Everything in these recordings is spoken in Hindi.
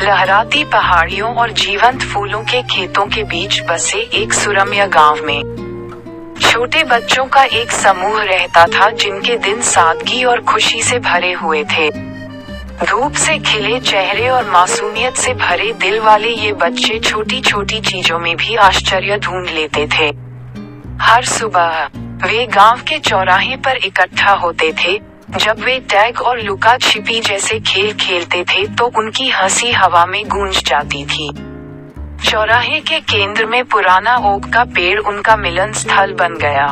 लहराती पहाड़ियों और जीवंत फूलों के खेतों के बीच बसे एक सुरम्य गांव में छोटे बच्चों का एक समूह रहता था, जिनके दिन सादगी और खुशी से भरे हुए थे। धूप से खिले चेहरे और मासूमियत से भरे दिल वाले ये बच्चे छोटी छोटी चीजों में भी आश्चर्य ढूंढ लेते थे। हर सुबह वे गांव के चौराहे पर इकट्ठा होते थे। जब वे टैग और लुका छिपी जैसे खेल खेलते थे तो उनकी हंसी हवा में गूंज जाती थी। चौराहे के केंद्र में पुराना ओक का पेड़ उनका मिलन स्थल बन गया,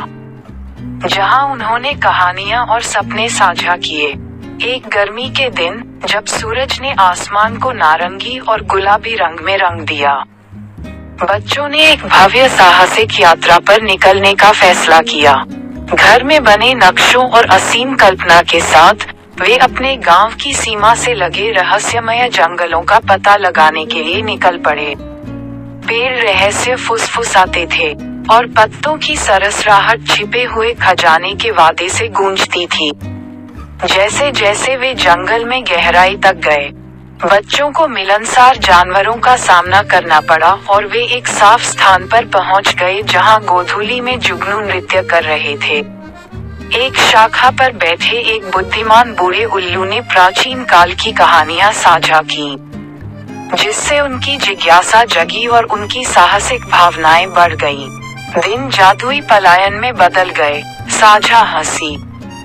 जहां उन्होंने कहानियां और सपने साझा किए। एक गर्मी के दिन, जब सूरज ने आसमान को नारंगी और गुलाबी रंग में रंग दिया, बच्चों ने एक भव्य साहसिक यात्रा पर निकलने का फैसला किया। घर में बने नक्शों और असीम कल्पना के साथ वे अपने गांव की सीमा से लगे रहस्यमय जंगलों का पता लगाने के लिए निकल पड़े। पेड़ रहस्य फुसफुसाते थे और पत्तों की सरसराहट छिपे हुए खजाने के वादे से गूंजती थी। जैसे जैसे वे जंगल में गहराई तक गए, बच्चों को मिलनसार जानवरों का सामना करना पड़ा और वे एक साफ स्थान पर पहुंच गए जहां गोधूली में जुगनू नृत्य कर रहे थे। एक शाखा पर बैठे एक बुद्धिमान बूढ़े उल्लू ने प्राचीन काल की कहानियां साझा की, जिससे उनकी जिज्ञासा जगी और उनकी साहसिक भावनाएं बढ़ गईं। दिन जादुई पलायन में बदल गए। साझा हंसी,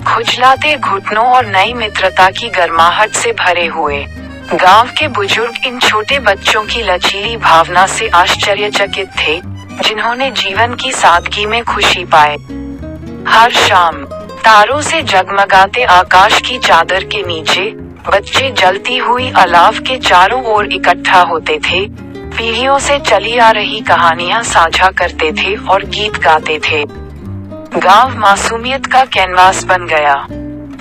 खुजलाते घुटनों और नई मित्रता की गर्माहट से भरे हुए। गांव के बुजुर्ग इन छोटे बच्चों की लचीली भावना से आश्चर्यचकित थे, जिन्होंने जीवन की सादगी में खुशी पाए। हर शाम तारों से जगमगाते आकाश की चादर के नीचे बच्चे जलती हुई अलाव के चारों ओर इकट्ठा होते थे, पीढ़ियों से चली आ रही कहानियां साझा करते थे और गीत गाते थे। गांव मासूमियत का कैनवास बन गया,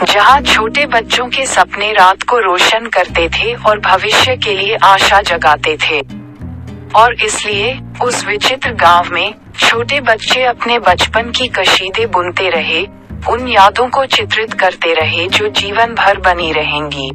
जहां छोटे बच्चों के सपने रात को रोशन करते थे और भविष्य के लिए आशा जगाते थे। और इसलिए उस विचित्र गांव में छोटे बच्चे अपने बचपन की कशीदे बुनते रहे, उन यादों को चित्रित करते रहे जो जीवन भर बनी रहेंगी।